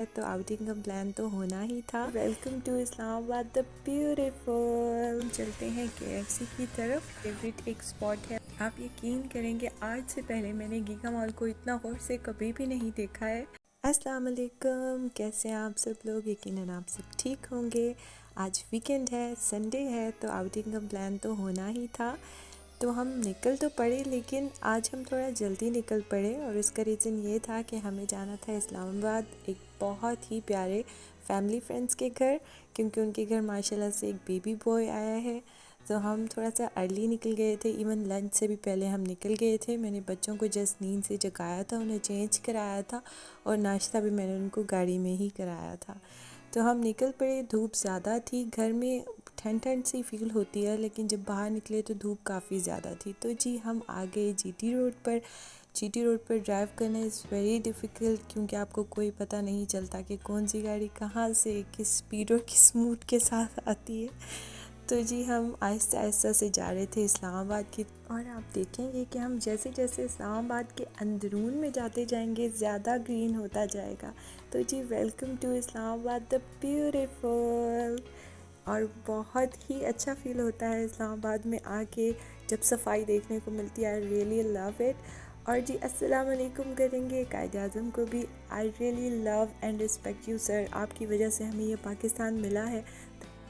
तो आउटिंग का प्लान तो होना ही था। Welcome to Islamabad the beautiful. चलते हैं KFC की तरफ। फेवरेट एक स्पॉट है। आप यकीन करेंगे आज से पहले मैंने गीगा मॉल को इतना गौर से कभी भी नहीं देखा है। अस्सलाम वालेकुम, कैसे हैं आप सब लोग? यकीनन आप सब ठीक होंगे। आज वीकेंड है, संडे है, तो आउटिंग का प्लान तो होना ही था। तो हम निकल तो पड़े, लेकिन आज हम थोड़ा जल्दी निकल पड़े और इसका रीज़न ये था कि हमें जाना था इस्लामाबाद एक बहुत ही प्यारे फैमिली फ्रेंड्स के घर, क्योंकि उनके घर माशाल्लाह से एक बेबी बॉय आया है। तो हम थोड़ा सा अर्ली निकल गए थे, इवन लंच से भी पहले हम निकल गए थे। मैंने बच्चों को जस्ट नींद से जगाया था, उन्हें चेंज कराया था और नाश्ता भी मैंने उनको गाड़ी में ही कराया था। तो हम निकल पड़े। धूप ज़्यादा थी, घर में ठंड ठंड सी फील होती है, लेकिन जब बाहर निकले तो धूप काफ़ी ज़्यादा थी। तो जी हम आ गए GT रोड पर। GT रोड पर ड्राइव करना इज़ वेरी डिफ़िकल्ट, क्योंकि आपको कोई पता नहीं चलता कि कौन सी गाड़ी कहाँ से किस स्पीड और किस मूड के साथ आती है। तो जी हम आहिस्ता आहिस्ता से जा रहे थे इस्लामाबाद की, और आप देखेंगे कि हम जैसे जैसे इस्लामाबाद के अंदरून में जाते जाएंगे ज़्यादा ग्रीन होता जाएगा। तो जी welcome to Islamabad the beautiful. और बहुत ही अच्छा फ़ील होता है इस्लामाबाद में आके, जब सफाई देखने को मिलती है। I really love it. और जी अस्सलाम वालेकुम करेंगे कायद आज़म को भी। I really love and respect you sir, आपकी वजह से हमें ये पाकिस्तान मिला है।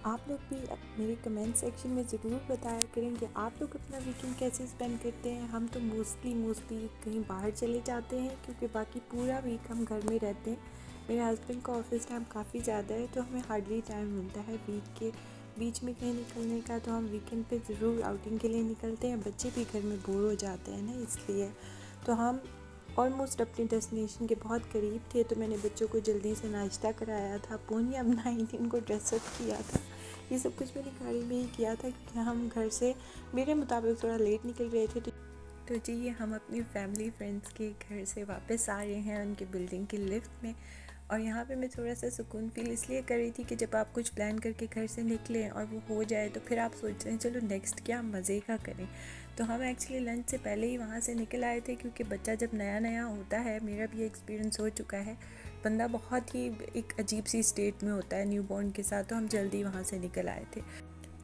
आप लोग भी मेरे कमेंट सेक्शन में ज़रूर बताया करें कि आप लोग अपना वीकेंड कैसे स्पेंड करते हैं। हम तो मोस्टली कहीं बाहर चले जाते हैं, क्योंकि बाकी पूरा वीक हम घर में रहते हैं। मेरे हस्बैंड का ऑफिस टाइम काफ़ी ज़्यादा है, तो हमें हार्डली टाइम मिलता है वीक के बीच में कहीं निकलने का। तो हम वीकेंड पे ज़रूर आउटिंग के लिए निकलते हैं। बच्चे भी घर में बोर हो जाते हैं ना, इसलिए। तो हम ऑलमोस्ट अपनी डेस्टिनेशन के बहुत करीब थे, तो मैंने बच्चों को जल्दी से नाश्ता कराया था, पोनिया बनाई थी, उनको ड्रेसअप किया था। ये सब कुछ मैंने गाड़ी में ही किया था, क्योंकि हम घर से मेरे मुताबिक थोड़ा लेट निकल रहे थे। तो जी ये हम अपनी फैमिली फ्रेंड्स के घर से वापस आ रहे हैं उनके बिल्डिंग की लिफ्ट में। और यहाँ पे मैं थोड़ा सा सुकून फील इसलिए कर रही थी कि जब आप कुछ प्लान करके घर से निकलें और वो हो जाए, तो फिर आप सोच रहे हैं चलो नेक्स्ट क्या मज़े का करें। तो हम एक्चुअली लंच से पहले ही वहाँ से निकल आए थे, क्योंकि बच्चा जब नया नया होता है, मेरा भी एक्सपीरियंस हो चुका है, बंदा बहुत ही एक अजीब सी स्टेट में होता है न्यूबॉर्न के साथ। तो हम जल्दी वहाँ से निकल आए थे।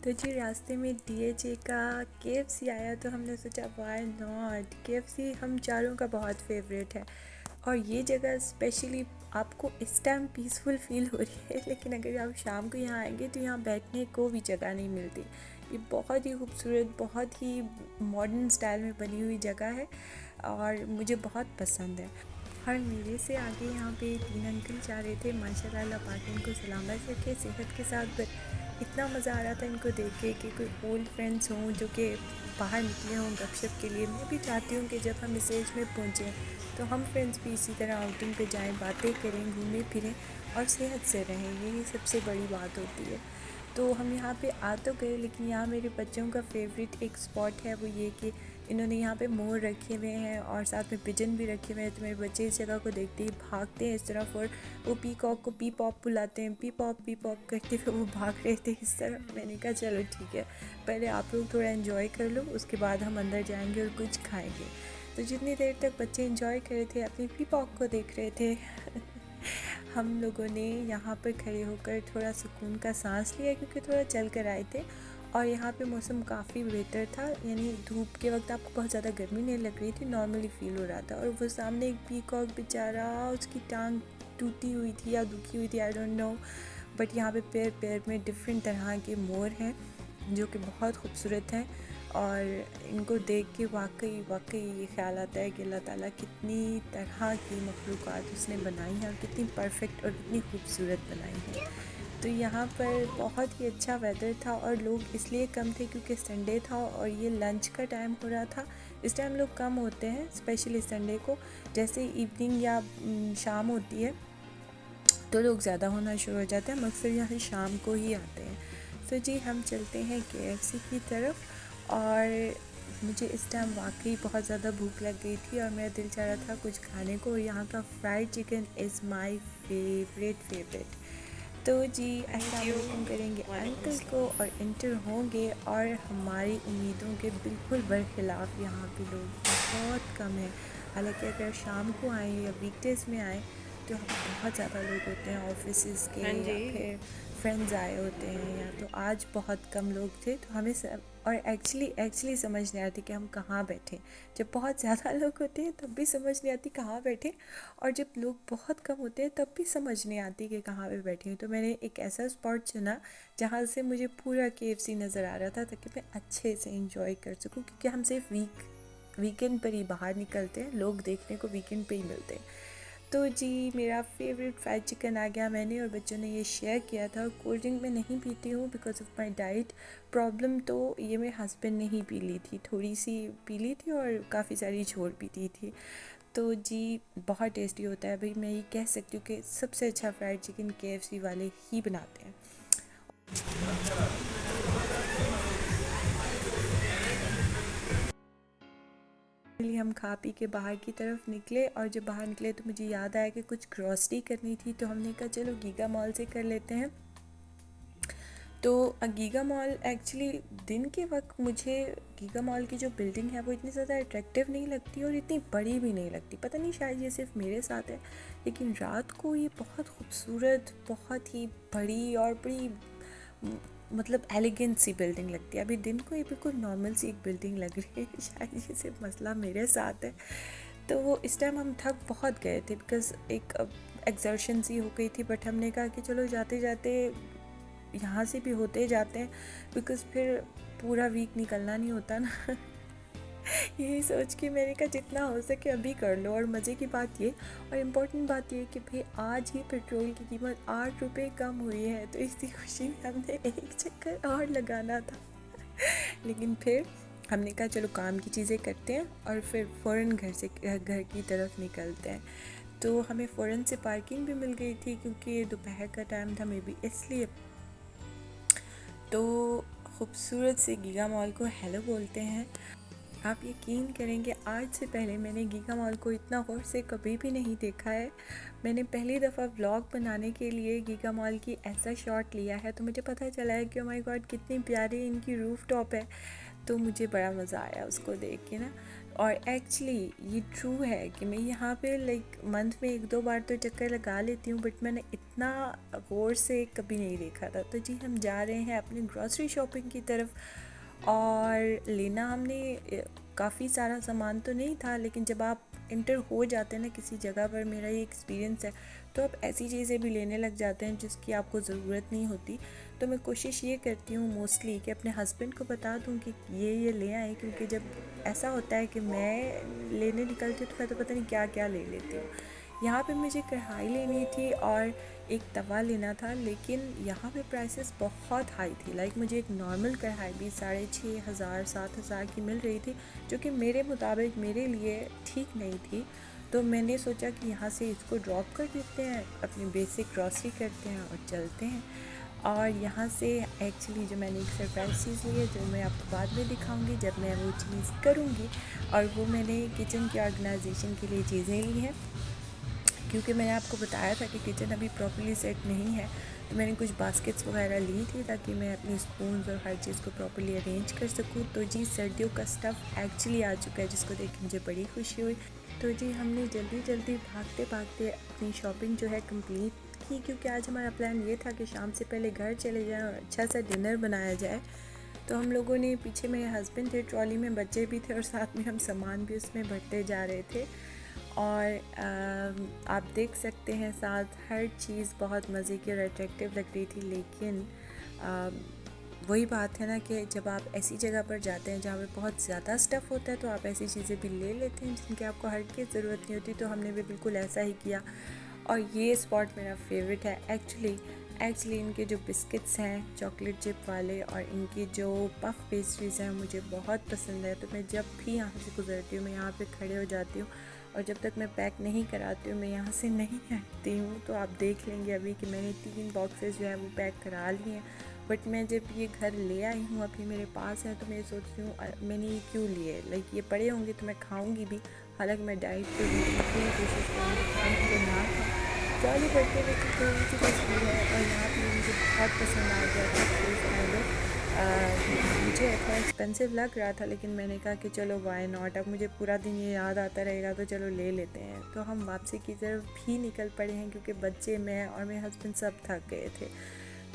तो जी रास्ते में DHA का KFC आया, तो हमने सोचा व्हाई नॉट। KFC हम चारों का बहुत फेवरेट है, और ये जगह स्पेशली आपको इस टाइम पीसफुल फील हो रही है, लेकिन अगर आप शाम को यहाँ आएंगे तो यहाँ बैठने को भी जगह नहीं मिलती। ये बहुत ही खूबसूरत, बहुत ही मॉडर्न स्टाइल में बनी हुई जगह है, और मुझे बहुत पसंद है। और मेरे से आगे यहाँ पे 3 अंकल जा रहे थे, माशाल्लाह, अल्लाह पाक इनको सलामत रखे सेहत के साथ। इतना मज़ा आ रहा था इनको देख के कि कोई ओल्ड फ्रेंड्स हों जो कि बाहर निकले हों गपशप के लिए। मैं भी चाहती हूँ कि जब हम इस एज में पहुँचें तो हम फ्रेंड्स भी इसी तरह आउटिंग पे जाएं, बातें करें, घूमें फिरें और सेहत से रहें। यही सबसे बड़ी बात होती है। तो हम यहाँ पे आ तो गए, लेकिन यहाँ मेरे बच्चों का फेवरेट एक स्पॉट है, वो ये कि इन्होंने यहाँ पे मोर रखे हुए हैं और साथ में पिजन भी रखे हुए हैं। तो मेरे बच्चे इस जगह को देखते ही भागते हैं इस तरफ, और वो पीकॉक को पी पॉप बुलाते हैं, पी पॉप करते हुए वो भाग रहे थे इस तरफ। मैंने कहा चलो ठीक है, पहले आप लोग थोड़ा एंजॉय कर लो, उसके बाद हम अंदर जाएंगे और कुछ खाएंगे। तो जितनी देर तक बच्चे एंजॉय कर रहे थे, अपनी पी पॉप को देख रहे थे, हम लोगों ने यहाँ पर खड़े होकर थोड़ा सुकून का सांस लिया, क्योंकि थोड़ा चल कर आए थे और यहाँ पे मौसम काफ़ी बेहतर था। यानी धूप के वक्त आपको बहुत ज़्यादा गर्मी नहीं लग रही थी, नॉर्मली फ़ील हो रहा था। और वो सामने एक पीकॉक बेचारा, उसकी टांग टूटी हुई थी या दुखी हुई थी, आई डोंट नो, बट यहाँ पे पैर पैर में डिफरेंट तरह के मोर हैं जो कि बहुत खूबसूरत हैं। और इनको देख के वाकई ये ख्याल आता है कि अल्लाह ताला कितनी तरह की मखलूक़ात उसने बनाई हैं, और कितनी परफेक्ट और कितनी खूबसूरत बनाई है। तो यहाँ पर बहुत ही अच्छा वेदर था, और लोग इसलिए कम थे क्योंकि संडे था और ये लंच का टाइम हो रहा था। इस टाइम लोग कम होते हैं, स्पेशली संडे को। जैसे इवनिंग या शाम होती है तो लोग ज़्यादा होना शुरू हो जाते हैं, अक्सर यहाँ शाम को ही आते हैं। तो जी हम चलते हैं KFC की तरफ, और मुझे इस टाइम वाकई बहुत ज़्यादा भूख लग गई थी और मेरा दिल चाह रहा था कुछ खाने को। यहाँ का fried chicken is my favourite. तो जी अस्सलाम वालेकुम करेंगे अंकल को और इंटर होंगे, और हमारी उम्मीदों के बिल्कुल बरखिलाफ़ यहाँ पे लोग बहुत कम है। हालांकि अगर शाम को आए या वीकडेज़ में आए सकते हो बहुत ज़्यादा लोग होते हैं ऑफिस के हाँ या जी। फिर फ्रेंड्स आए होते हैं, या तो आज बहुत कम लोग थे तो हमें और एक्चुअली समझ नहीं आती कि हम कहाँ बैठे। जब बहुत ज़्यादा लोग होते हैं तब भी समझ नहीं आती कहाँ बैठे, और जब लोग बहुत कम होते हैं तब भी समझ नहीं आती कि कहाँ पे बैठी हूँ। तो मैंने एक ऐसा स्पॉट चुना जहाँ से मुझे पूरा KFC नज़र आ रहा था, ताकि मैं अच्छे से इंजॉय कर सकूँ, क्योंकि हम सिर्फ वीकेंड पर ही बाहर निकलते हैं, लोग देखने को वीकेंड पे ही मिलते हैं। तो जी मेरा फेवरेट फ्राइड चिकन आ गया, मैंने और बच्चों ने ये शेयर किया था। कोल्ड ड्रिंक मैं नहीं पीती हूँ because of my diet problem, तो ये मेरे हस्बैंड ने ही पी ली थी, थोड़ी सी पी ली थी और काफ़ी सारी छोड़ पी दी थी। तो जी बहुत टेस्टी होता है भाई, मैं ये कह सकती हूँ कि सबसे अच्छा फ्राइड चिकन KFC वाले ही बनाते हैं। हम खा पी के बाहर की तरफ निकले, और जब बाहर निकले तो मुझे याद आया कि कुछ ग्रॉसरी करनी थी, तो हमने कहा चलो गीगा मॉल से कर लेते हैं। तो गीगा मॉल एक्चुअली दिन के वक्त मुझे गीगा मॉल की जो बिल्डिंग है वो इतनी ज़्यादा अट्रैक्टिव नहीं लगती और इतनी बड़ी भी नहीं लगती, पता नहीं शायद ये सिर्फ मेरे साथ है, लेकिन रात को ये बहुत खूबसूरत, बहुत ही बड़ी और बड़ी मतलब एलिगेंट सी बिल्डिंग लगती है। अभी दिन को ये बिल्कुल नॉर्मल सी एक बिल्डिंग लग रही है, शायद ये सिर्फ मसला मेरे साथ है। तो वो इस टाइम हम थक बहुत गए थे बिकॉज़ एक एक्सर्शन सी हो गई थी, बट हमने कहा कि चलो जाते जाते यहाँ से भी होते जाते हैं, बिकॉज़ फिर पूरा वीक निकलना नहीं होता ना। यही सोच के मैंने कहा जितना हो सके अभी कर लो। और मज़े की बात ये, और इम्पोर्टेंट बात ये कि भाई आज ही पेट्रोल की कीमत 8 रुपये कम हुई है, तो इसी खुशी में हमने एक चक्कर और लगाना था। लेकिन फिर हमने कहा चलो काम की चीज़ें करते हैं और फिर फ़ौरन घर की तरफ निकलते हैं। तो हमें फ़ौरन से पार्किंग भी मिल गई थी, क्योंकि दोपहर का टाइम था, मे बी इसलिए। तो खूबसूरत से गीगा मॉल को हेलो बोलते हैं। आप यकीन करेंगे आज से पहले मैंने गीगा मॉल को इतना गौर से कभी भी नहीं देखा है। मैंने पहली दफ़ा व्लॉग बनाने के लिए गीगा मॉल की ऐसा शॉट लिया है, तो मुझे पता चला है कि ओ माय गॉड कितनी प्यारी इनकी रूफ टॉप है। तो मुझे बड़ा मज़ा आया उसको देख के ना। और एक्चुअली ये ट्रू है कि मैं यहाँ पे लाइक मंथ में 1-2 बार तो चक्कर लगा लेती हूँ, बट मैंने इतना गौर से कभी नहीं देखा था। तो जी हम जा रहे हैं अपनी ग्रॉसरी शॉपिंग की तरफ, और लेना हमने काफ़ी सारा सामान तो नहीं था, लेकिन जब आप इंटर हो जाते हैं ना किसी जगह पर, मेरा ये एक्सपीरियंस है, तो आप ऐसी चीज़ें भी लेने लग जाते हैं जिसकी आपको ज़रूरत नहीं होती। तो मैं कोशिश ये करती हूँ मोस्टली कि अपने हस्बैंड को बता दूँ कि ये ले आए, क्योंकि जब ऐसा होता है कि मैं लेने निकलती हूँ तो मैं तो पता नहीं क्या क्या ले लेती हूँ। यहाँ पे मुझे कढ़ाई लेनी थी और एक तवा लेना था, लेकिन यहाँ पे प्राइसेस बहुत हाई थी। लाइक मुझे एक नॉर्मल कढ़ाई भी 6,500-7,000 की मिल रही थी, जो कि मेरे मुताबिक मेरे लिए ठीक नहीं थी। तो मैंने सोचा कि यहाँ से इसको ड्रॉप कर देते हैं, अपनी बेसिक ग्रॉसरी करते हैं और चलते हैं। और यहाँ से एक्चुअली जो मैंने एक सरप्राइज़ चीज़ ली है, जो मैं आपको बाद में दिखाऊंगी जब मैं वो चीज़ करूँगी, और वो मैंने किचन के ऑर्गेनाइजेशन के लिए चीज़ें ली हैं, क्योंकि मैंने आपको बताया था कि किचन अभी प्रॉपर्ली सेट नहीं है। तो मैंने कुछ बास्केट्स वगैरह ली थी ताकि मैं अपनी स्पून्स और हर चीज़ को प्रॉपर्ली अरेंज कर सकूँ। तो जी सर्दियों का स्टफ़ एक्चुअली आ चुका है, जिसको देख के मुझे बड़ी खुशी हुई। तो जी हमने जल्दी जल्दी भागते भागते अपनी शॉपिंग जो है कंप्लीट की, क्योंकि आज हमारा प्लान ये था कि शाम से पहले घर चले जाएँ और अच्छा सा डिनर बनाया जाए। तो हम लोगों ने, पीछे मेरे हस्बैंड थे, ट्रॉली में बच्चे भी थे और साथ में हम सामान भी उसमें भरते जा रहे थे। और आप देख सकते हैं साथ हर चीज़ बहुत मज़े की और अट्रैक्टिव लग रही थी। लेकिन वही बात है ना कि जब आप ऐसी जगह पर जाते हैं जहाँ पे बहुत ज़्यादा स्टफ़ होता है, तो आप ऐसी चीज़ें भी ले लेते हैं जिनकी आपको हर की ज़रूरत नहीं होती। तो हमने भी बिल्कुल ऐसा ही किया, और ये स्पॉट मेरा फेवरेट है एक्चुअली इनके जो बिस्किट्स हैं चॉकलेट चिप वाले, और इनकी जो पफ पेस्ट्रीज़ हैं मुझे बहुत पसंद है। तो मैं जब भी यहाँ से गुजरती हूँ मैं यहाँ पे खड़े हो जाती हूँ, और जब तक मैं पैक नहीं कराती हूँ मैं यहाँ से नहीं हटती हूँ। तो आप देख लेंगे अभी कि मैंने 3 बॉक्सेस जो है वो पैक करा लिए हैं, बट मैं जब ये घर ले आई हूँ अभी मेरे पास है, तो मैं सोच रही हूँ मैंने ये क्यों लिए, लाइक ये पड़े होंगे तो मैं खाऊँगी भी। हालांकि मैं डाइट पर भी पूरी कोशिश करूँगी खाने को ना खाऊँ। ट्रॉली बढ़ते हुए की थोड़ी सी तस्वीर है, और यहाँ पर मुझे बहुत पसंद आ गया था। मुझे थोड़ा एक्सपेंसिव लग रहा था, लेकिन मैंने कहा कि चलो वाई नॉट, अब मुझे पूरा दिन ये याद आता रहेगा तो चलो ले लेते हैं। तो हम वापसी की तरफ भी निकल पड़े हैं क्योंकि बच्चे, मैं और मेरे हस्बैंड सब थक गए थे।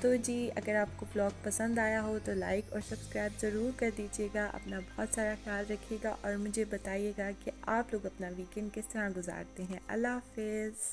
तो जी, अगर आपको व्लॉग पसंद आया हो तो लाइक और सब्सक्राइब ज़रूर कर दीजिएगा। अपना बहुत सारा ख्याल रखिएगा और मुझे बताइएगा कि आप लोग अपना वीकेंड किस तरह गुजारते हैं। अल्लाह हाफिज़।